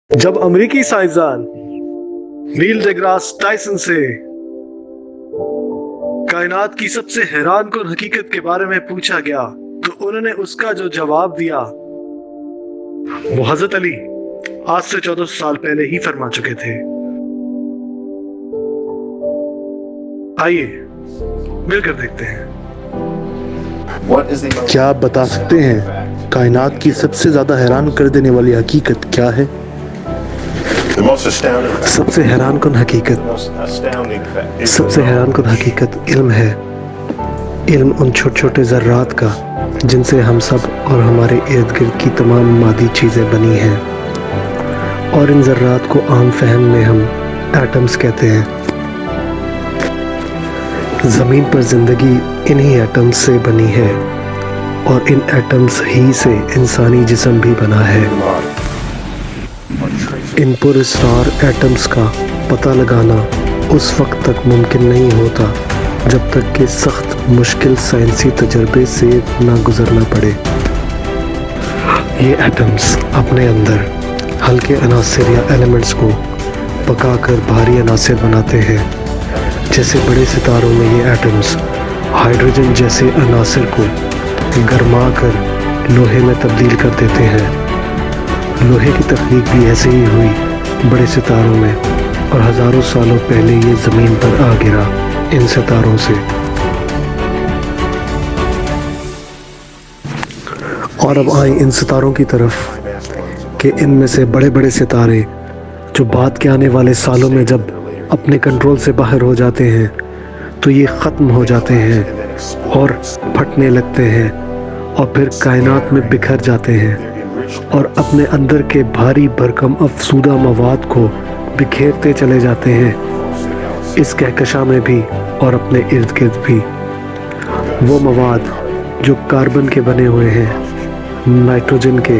جب امریکی سائنسدان نیل ڈیگراس ٹائسن سے کائنات کی سب سے حیران کن حقیقت کے بارے میں پوچھا گیا تو انہوں نے اس کا جو جواب دیا وہ حضرت علی آج سے 1400 سال پہلے ہی فرما چکے تھے۔ آئیے مل کر دیکھتے ہیں۔ کیا آپ بتا سکتے ہیں کائنات کی سب سے زیادہ حیران کر دینے والی حقیقت کیا ہے؟ سب سے حیران کن حقیقت علم ہے۔ علم ان چھوٹے چھوٹے ذرات کا جن سے ہم سب اور ہمارے ارد گرد کی تمام مادی چیزیں بنی ہیں، اور ان ذرات کو عام فہم میں ہم ایٹمز کہتے ہیں۔ زمین پر زندگی انہی ایٹمز سے بنی ہے، اور ان ایٹمز ہی سے انسانی جسم بھی بنا ہے۔ ان پر اسرار ایٹمز کا پتہ لگانا اس وقت تک ممکن نہیں ہوتا جب تک کہ سخت مشکل سائنسی تجربے سے نہ گزرنا پڑے۔ یہ ایٹمز اپنے اندر ہلکے عناصر یا ایلیمنٹس کو پکا کر بھاری عناصر بناتے ہیں۔ جیسے بڑے ستاروں میں یہ ایٹمز ہائیڈروجن جیسے عناصر کو گرما کر لوہے میں تبدیل کر دیتے ہیں۔ لوہے کی تخلیق بھی ایسے ہی ہوئی بڑے ستاروں میں، اور ہزاروں سالوں پہلے یہ زمین پر آ گرا ان ستاروں سے۔ اور اب آئیں ان ستاروں کی طرف کہ ان میں سے بڑے بڑے ستارے جو بعد کے آنے والے سالوں میں جب اپنے کنٹرول سے باہر ہو جاتے ہیں تو یہ ختم ہو جاتے ہیں اور پھٹنے لگتے ہیں، اور پھر کائنات میں بکھر جاتے ہیں اور اپنے اندر کے بھاری بھرکم افسودہ مواد کو بکھیرتے چلے جاتے ہیں، اس کہکشاں میں بھی اور اپنے ارد گرد بھی۔ وہ مواد جو کاربن کے بنے ہوئے ہیں، نائٹروجن کے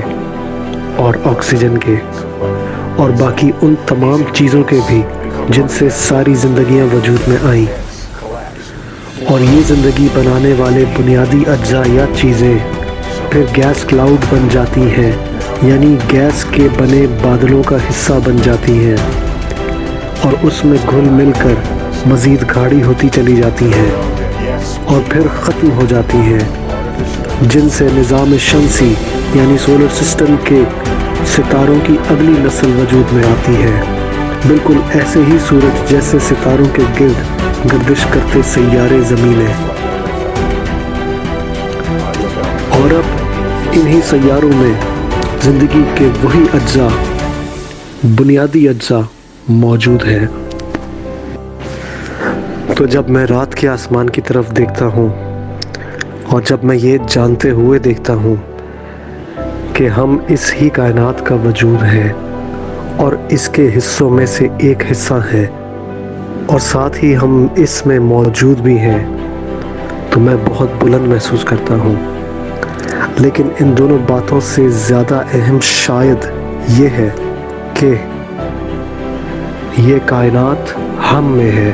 اور آکسیجن کے، اور باقی ان تمام چیزوں کے بھی جن سے ساری زندگیاں وجود میں آئیں۔ اور یہ زندگی بنانے والے بنیادی اجزاء یا چیزیں پھر گیس کلاؤڈ بن جاتی ہیں، یعنی گیس کے بنے بادلوں کا حصہ بن جاتی ہیں، اور اس میں گھل مل کر مزید گاڑھی ہوتی چلی جاتی ہیں اور پھر ختم ہو جاتی ہیں، جن سے نظام شمسی یعنی سولر سسٹم کے ستاروں کی اگلی نسل وجود میں آتی ہے، بالکل ایسے ہی سورج جیسے ستاروں کے گرد گردش کرتے سیارے زمینیں۔ اور اب انہی سیاروں میں زندگی کے وہی اجزاء، بنیادی اجزاء موجود ہیں۔ تو جب میں رات کے آسمان کی طرف دیکھتا ہوں، اور جب میں یہ جانتے ہوئے دیکھتا ہوں کہ ہم اس ہی کائنات کا وجود ہے اور اس کے حصوں میں سے ایک حصہ ہے، اور ساتھ ہی ہم اس میں موجود بھی ہیں، تو میں بہت بلند محسوس کرتا ہوں۔ لیکن ان دونوں باتوں سے زیادہ اہم شاید یہ ہے کہ یہ کائنات ہم میں ہے۔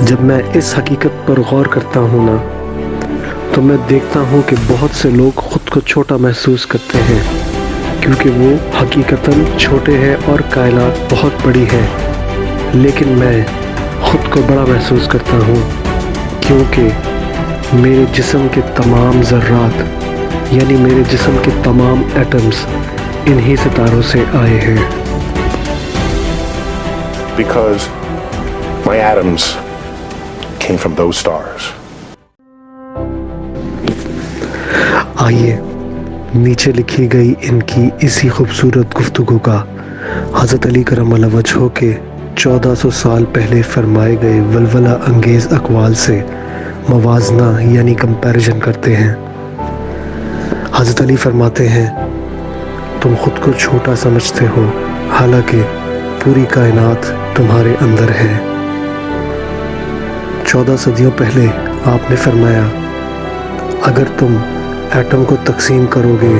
جب میں اس حقیقت پر غور کرتا ہوں نا، تو میں دیکھتا ہوں کہ بہت سے لوگ خود کو چھوٹا محسوس کرتے ہیں، کیونکہ وہ حقیقتاً چھوٹے ہیں اور کائنات بہت بڑی ہے۔ لیکن میں خود کو بڑا محسوس کرتا ہوں، کیونکہ میرے جسم کے تمام ذرات یعنی میرے جسم کے تمام ایٹمز انہی ستاروں سے آئے ہیں۔ Because my atoms came from those stars. آئیے نیچے لکھی گئی ان کی اسی خوبصورت گفتگو کا حضرت علی کرم اللہ وجہہ کے 1400 سال پہلے فرمائے گئے ولولہ انگیز اقوال سے موازنہ یعنی کمپیریزن کرتے ہیں۔ حضرت علی فرماتے ہیں، تم خود کو چھوٹا سمجھتے ہو، حالانکہ پوری کائنات تمہارے اندر ہے۔ 14 صدیوں پہلے آپ نے فرمایا، اگر تم ایٹم کو تقسیم کرو گے،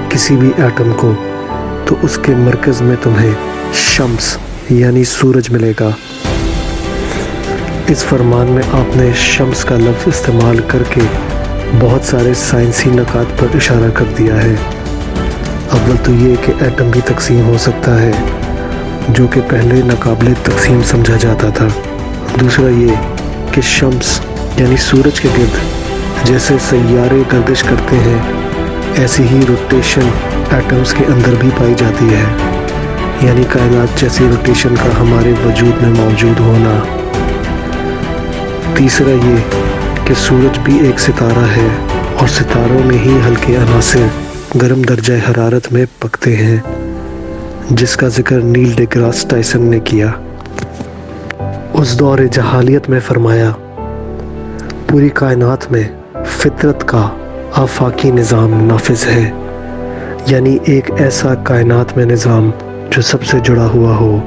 کسی بھی ایٹم کو، تو اس کے مرکز میں تمہیں شمس یعنی سورج ملے گا۔ اس فرمان میں آپ نے شمس کا لفظ استعمال کر کے بہت سارے سائنسی نکات پر اشارہ کر دیا ہے۔ اول تو یہ کہ ایٹم بھی تقسیم ہو سکتا ہے، جو کہ پہلے ناقابل تقسیم سمجھا جاتا تھا۔ دوسرا یہ کہ شمس یعنی سورج کے گرد جیسے سیارے گردش کرتے ہیں، ایسی ہی روٹیشن ایٹمز کے اندر بھی پائی جاتی ہے، یعنی کائنات جیسی روٹیشن کا ہمارے وجود میں موجود ہونا۔ تیسرا یہ کہ سورج بھی ایک ستارہ ہے اور ستاروں میں ہی ہلکے عناصر گرم درجہ حرارت میں پکتے ہیں، جس کا ذکر نیل ڈیگراس ٹائسن نے کیا۔ اس دور جہالیت میں فرمایا، پوری کائنات میں فطرت کا آفاقی نظام نافذ ہے، یعنی ایک ایسا کائنات میں نظام جو سب سے جڑا ہوا ہو،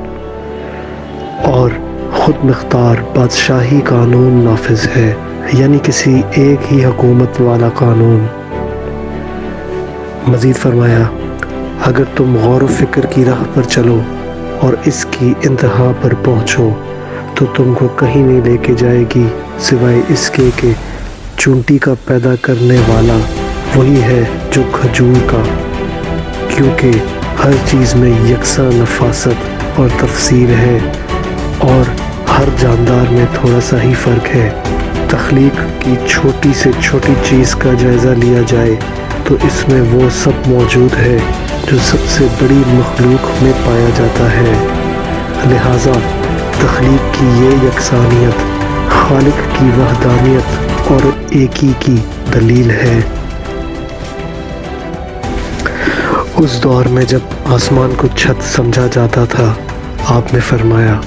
اور خود مختار بادشاہی قانون نافذ ہے، یعنی کسی ایک ہی حکومت والا قانون۔ مزید فرمایا، اگر تم غور و فکر کی راہ پر چلو اور اس کی انتہا پر پہنچو تو تم کو کہیں نہیں لے کے جائے گی سوائے اس کے کہ چونٹی کا پیدا کرنے والا وہی ہے جو کھجور کا، کیونکہ ہر چیز میں یکساں نفاست اور تفسیر ہے اور ہر جاندار میں تھوڑا سا ہی فرق ہے۔ تخلیق کی چھوٹی سے چھوٹی چیز کا جائزہ لیا جائے تو اس میں وہ سب موجود ہے جو سب سے بڑی مخلوق میں پایا جاتا ہے۔ لہٰذا تخلیق کی یہ یکسانیت خالق کی وحدانیت اور ایکی کی دلیل ہے۔ اس دور میں جب آسمان کو چھت سمجھا جاتا تھا، آپ نے فرمایا،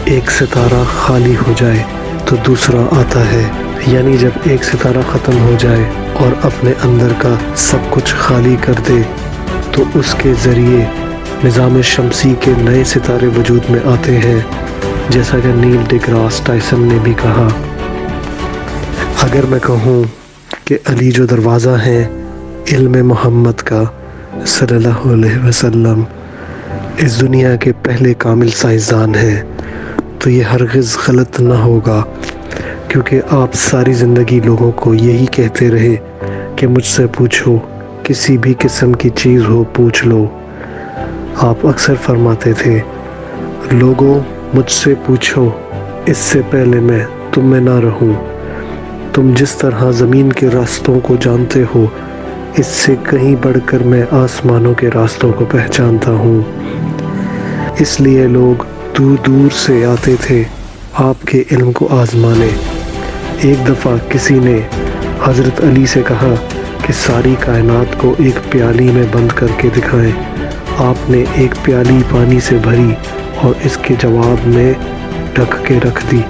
ایک ستارہ خالی ہو جائے تو دوسرا آتا ہے، یعنی جب ایک ستارہ ختم ہو جائے اور اپنے اندر کا سب کچھ خالی کر دے تو اس کے ذریعے نظام شمسی کے نئے ستارے وجود میں آتے ہیں، جیسا کہ نیل ڈیگراس ٹائسن نے بھی کہا۔ اگر میں کہوں کہ علی جو دروازہ ہیں علم محمد کا صلی اللہ علیہ وسلم اس دنیا کے پہلے کامل سائنسدان ہیں تو یہ ہرگز غلط نہ ہوگا، کیونکہ آپ ساری زندگی لوگوں کو یہی کہتے رہے کہ مجھ سے پوچھو، کسی بھی قسم کی چیز ہو پوچھ لو۔ آپ اکثر فرماتے تھے، لوگوں مجھ سے پوچھو اس سے پہلے میں تم میں نہ رہوں۔ تم جس طرح زمین کے راستوں کو جانتے ہو، اس سے کہیں بڑھ کر میں آسمانوں کے راستوں کو پہچانتا ہوں۔ اس لیے لوگ دور دور سے آتے تھے آپ کے علم کو آزمانے۔ ایک دفعہ کسی نے حضرت علی سے کہا کہ ساری کائنات کو ایک پیالی میں بند کر کے دکھائیں۔ آپ نے ایک پیالی پانی سے بھری اور اس کے جواب میں ڈھک کے رکھ دی۔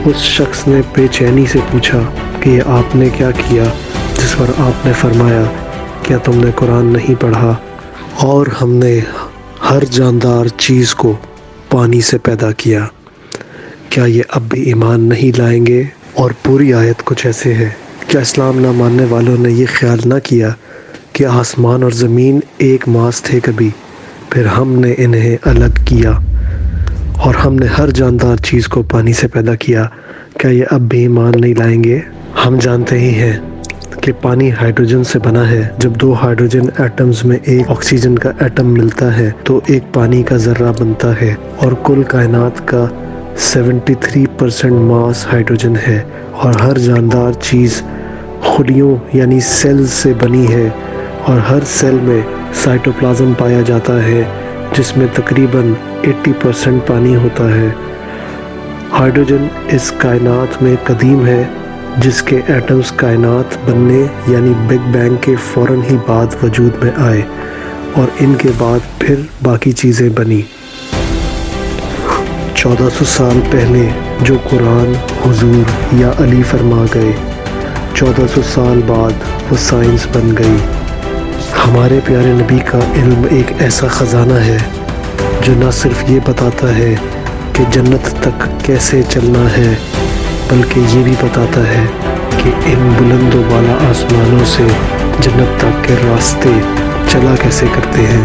اس شخص نے بے چینی سے پوچھا کہ یہ آپ نے کیا کیا، جس پر آپ نے فرمایا، کیا تم نے قرآن نہیں پڑھا؟ اور ہم نے ہر جاندار چیز کو پانی سے پیدا کیا۔ کیا یہ اب بھی ایمان نہیں لائیں گے؟ اور پوری آیت کچھ ایسے ہے، کیا اسلام نہ ماننے والوں نے یہ خیال نہ کیا کہ آسمان اور زمین ایک ماس تھے کبھی، پھر ہم نے انہیں الگ کیا اور ہم نے ہر جاندار چیز کو پانی سے پیدا کیا؟ کیا یہ اب بھی ایمان نہیں لائیں گے؟ ہم جانتے ہی ہیں کہ پانی ہائیڈروجن سے بنا ہے۔ جب دو ہائیڈروجن ایٹمز میں ایک آکسیجن کا ایٹم ملتا ہے تو ایک پانی کا ذرہ بنتا ہے، اور کل کائنات کا 73% ماس ہائیڈروجن ہے، اور ہر جاندار چیز خلیوں یعنی سیلز سے بنی ہے، اور ہر سیل میں سائٹوپلازم پایا جاتا ہے جس میں تقریباً 80% پانی ہوتا ہے۔ ہائیڈروجن اس کائنات میں قدیم ہے، جس کے ایٹمز کائنات بننے یعنی بگ بینگ کے فوراً ہی بعد وجود میں آئے، اور ان کے بعد پھر باقی چیزیں بنی۔ 1400 سال پہلے جو قرآن حضور یا علی فرما گئے، 1400 سال بعد وہ سائنس بن گئی۔ ہمارے پیارے نبی کا علم ایک ایسا خزانہ ہے جو نہ صرف یہ بتاتا ہے کہ جنت تک کیسے چلنا ہے، بلکہ یہ بھی بتاتا ہے کہ ان بلند و بالا آسمانوں سے جنت تک کے راستے چلا کیسے کرتے ہیں۔